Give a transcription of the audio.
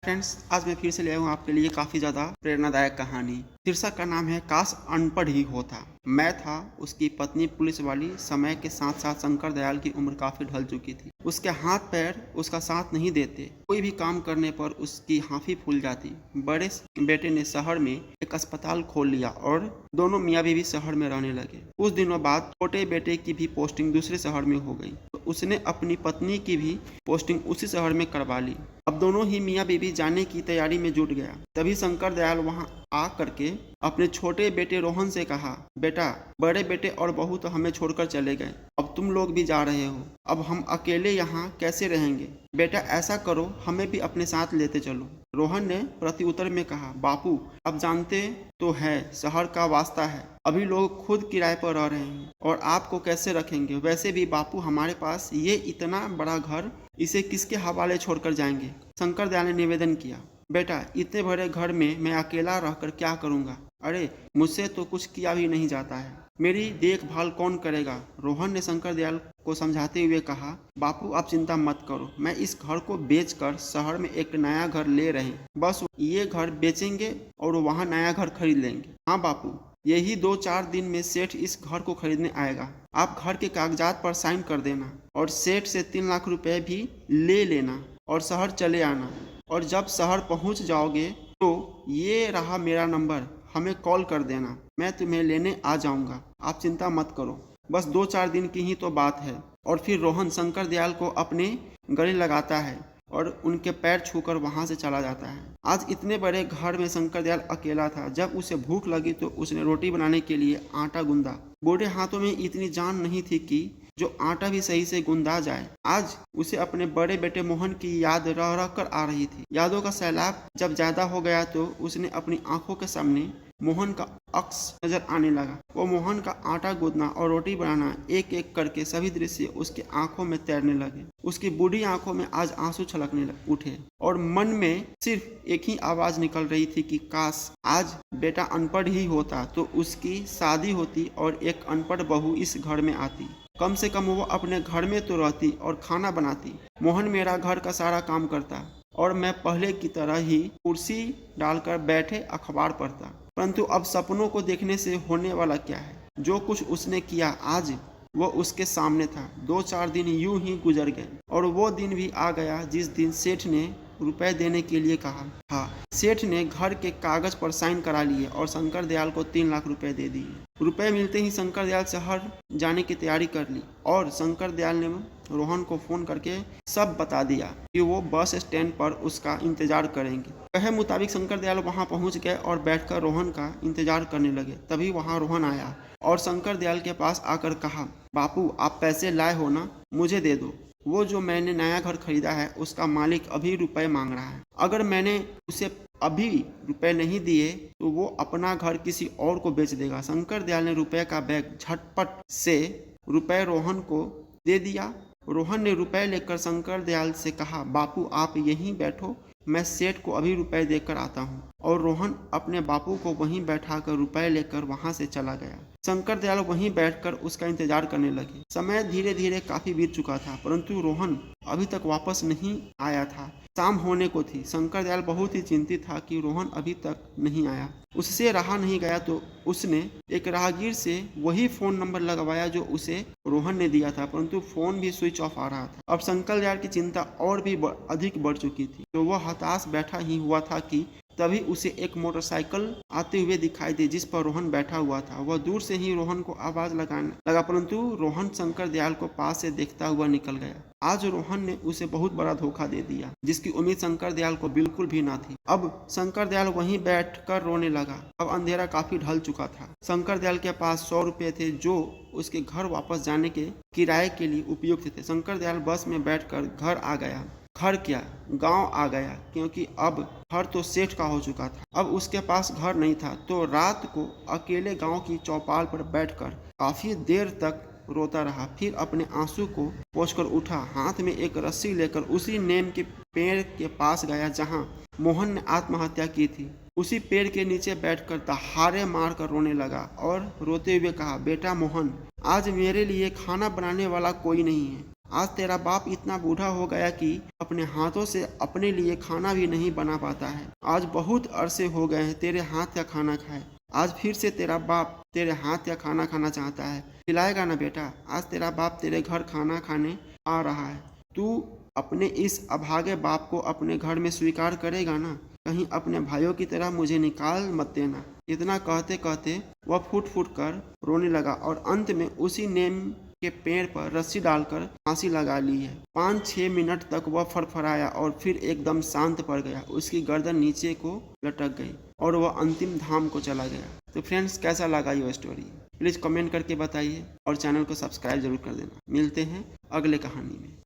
Friends, आज मैं फिर से ले आया हूँ आपके लिए काफ़ी ज़्यादा प्रेरणादायक कहानी। शीर्षक का नाम है काश अनपढ़ ही होता। मैं था, उसकी पत्नी पुलिस वाली। समय के साथ साथ शंकर दयाल की उम्र काफ़ी ढल चुकी थी। उसके हाथ पैर उसका साथ नहीं देते। कोई भी काम करने पर उसकी हाँफी फूल जाती। बड़े बेटे ने शहर में एक अस्पताल खोल लिया और दोनों मियाँ बीवी शहर में रहने लगे। कुछ दिनों बाद छोटे बेटे की भी पोस्टिंग दूसरे शहर में हो गई तो उसने अपनी पत्नी की भी पोस्टिंग उसी शहर में करवा ली। अब दोनों ही मियाँ बीवी जाने की तैयारी में जुट गया। तभी शंकर दयाल वहां आ करके अपने छोटे बेटे रोहन से कहा, बेटा, बड़े बेटे और बहू तो हमें छोड़कर चले गए, अब तुम लोग भी जा रहे हो, अब हम अकेले यहाँ कैसे रहेंगे? बेटा, ऐसा करो, हमें भी अपने साथ लेते चलो। रोहन ने प्रत्युत्तर में कहा, बापू, अब जानते तो है शहर का वास्ता है, अभी लोग खुद किराए पर रह रहे हैं और आपको कैसे रखेंगे? वैसे भी बापू, हमारे पास ये इतना बड़ा घर, इसे किसके हवाले छोड़कर जाएंगे? शंकर दयाल ने निवेदन किया, बेटा, इतने बड़े घर में मैं अकेला रहकर क्या करूँगा? अरे, मुझसे तो कुछ किया भी नहीं जाता है, मेरी देखभाल कौन करेगा? रोहन ने शंकर दयाल को समझाते हुए कहा, बापू, आप चिंता मत करो, मैं इस घर को बेचकर शहर में एक नया घर ले रहे हैं, बस ये घर बेचेंगे और वहाँ नया घर खरीद लेंगे। हाँ बापू, यही 2-4 दिन में सेठ इस घर को खरीदने आएगा। आप घर के कागजात पर साइन कर देना और सेठ से 3 लाख रुपए भी ले लेना और शहर चले आना। और जब शहर पहुंच जाओगे तो ये रहा मेरा नंबर, हमें कॉल कर देना, मैं तुम्हें लेने आ जाऊंगा। आप चिंता मत करो, बस 2-4 दिन की ही तो बात है। और फिर रोहन शंकर दयाल को अपने गले लगाता है और उनके पैर छूकर वहां से चला जाता है। आज इतने बड़े घर में शंकर दयाल अकेला था। जब उसे भूख लगी तो उसने रोटी बनाने के लिए आटा गूंदा। बूढ़े हाथों में इतनी जान नहीं थी कि जो आटा भी सही से गूंदा जाए। आज उसे अपने बड़े बेटे मोहन की याद रह रह कर आ रही थी। यादों का सैलाब जब ज्यादा हो गया तो उसने अपनी आंखों के सामने मोहन का अक्स नजर आने लगा। वो मोहन का आटा गूंदना और रोटी बनाना, एक एक करके सभी दृश्य उसके आंखों में तैरने लगे। उसकी बूढ़ी आंखों में आज आंसू छलकने उठे और मन में सिर्फ एक ही आवाज निकल रही थी कि काश आज बेटा अनपढ़ ही होता तो उसकी शादी होती और एक अनपढ़ बहू इस घर में आती। कम से कम वो अपने घर में तो रहती और खाना बनाती। मोहन मेरा घर का सारा काम करता और मैं पहले की तरह ही कुर्सी डालकर बैठे अखबार पढ़ता। परंतु अब सपनों को देखने से होने वाला क्या है? जो कुछ उसने किया आज वो उसके सामने था। 2-4 दिन यूं ही गुजर गए और वो दिन भी आ गया जिस दिन सेठ ने रुपए देने के लिए कहा। हाँ, सेठ ने घर के कागज पर साइन करा लिए और शंकर दयाल को 3 लाख रुपए दे दिए। रुपए मिलते ही शंकर दयाल शहर जाने की तैयारी कर ली और शंकर दयाल ने रोहन को फोन करके सब बता दिया कि वो बस स्टैंड पर उसका इंतजार करेंगे। कहे मुताबिक शंकर दयाल वहां पहुंच गए और बैठकर रोहन का इंतजार करने लगे। तभी वहां रोहन आया और शंकर दयाल के पास आकर कहा, बापू, आप पैसे लाए हो ना, मुझे दे दो। वो जो मैंने नया घर खरीदा है उसका मालिक अभी रुपए मांग रहा है। अगर मैंने उसे अभी रुपए नहीं दिए तो वो अपना घर किसी और को बेच देगा। शंकर दयाल ने रुपए का बैग झटपट से रुपए रोहन को दे दिया। रोहन ने रुपए लेकर शंकर दयाल से कहा, बापू, आप यहीं बैठो, मैं सेठ को अभी रुपए देकर आता हूँ। और रोहन अपने बापू को वहीं बैठाकर रुपए लेकर वहां से चला गया। शंकर दयाल वहीं बैठकर उसका इंतजार करने लगे। समय धीरे धीरे काफी बीत चुका था परंतु रोहन अभी तक वापस नहीं आया था। शाम होने को थी। शंकर दयाल बहुत ही चिंतित था कि रोहन अभी तक नहीं आया। उससे रहा नहीं गया तो उसने एक राहगीर से वही फोन नंबर लगवाया जो उसे रोहन ने दिया था, परंतु फोन भी स्विच ऑफ आ रहा था। अब शंकर दयाल की चिंता और भी अधिक बढ़ चुकी थी तो वह हताश बैठा ही हुआ था कि तभी उसे एक मोटरसाइकिल आते हुए दिखाई दी जिस पर रोहन बैठा हुआ था। वह दूर से ही रोहन को आवाज लगाने लगा परंतु रोहन शंकर दयाल को पास से देखता हुआ निकल गया। आज रोहन ने उसे बहुत बड़ा धोखा दे दिया जिसकी उम्मीद शंकर दयाल को बिल्कुल भी ना थी। अब शंकर दयाल वहीं बैठकर रोने लगा। अब अंधेरा काफी ढल चुका था। शंकर दयाल के पास 100 रुपए थे जो उसके घर वापस जाने के किराए के लिए उपयुक्त थे। शंकर दयाल बस में बैठकर घर आ गया। घर क्या, गांव आ गया, क्योंकि अब घर तो सेठ का हो चुका था। अब उसके पास घर नहीं था तो रात को अकेले गांव की चौपाल पर बैठकर काफी देर तक रोता रहा। फिर अपने आंसू को पोंछकर उठा। हाथ में एक रस्सी लेकर उसी नीम के पेड़ के पास गया जहां मोहन ने आत्महत्या की थी। उसी पेड़ के नीचे बैठकर दहाड़े मारकर रोने लगा और रोते हुए कहा, बेटा मोहन, आज मेरे लिए खाना बनाने वाला कोई नहीं है। आज तेरा बाप इतना बूढ़ा हो गया कि अपने हाथों से अपने लिए खाना भी नहीं बना पाता है। आज बहुत अरसे हो गए हैं तेरे हाथ का खाना खाए। आज फिर से तेरा बाप तेरे हाथ का खाना खाना चाहता है। खिलाएगा ना बेटा? आज तेरा बाप तेरे घर खाना खाने आ रहा है। तू अपने इस अभागे बाप को अपने घर में स्वीकार करेगा ना? कहीं अपने भाइयों की तरह मुझे निकाल मत देना। इतना कहते कहते वह फूट फूट कर रोने लगा और अंत में उसी नीम के पेड़ पर रस्सी डालकर फांसी लगा ली है। 5-6 मिनट तक वह फड़फड़ाया और फिर एकदम शांत पड़ गया। उसकी गर्दन नीचे को लटक गई और वह अंतिम धाम को चला गया। तो फ्रेंड्स, कैसा लगा ये स्टोरी? प्लीज़ कमेंट करके बताइए और चैनल को सब्सक्राइब जरूर कर देना। मिलते हैं अगले कहानी में।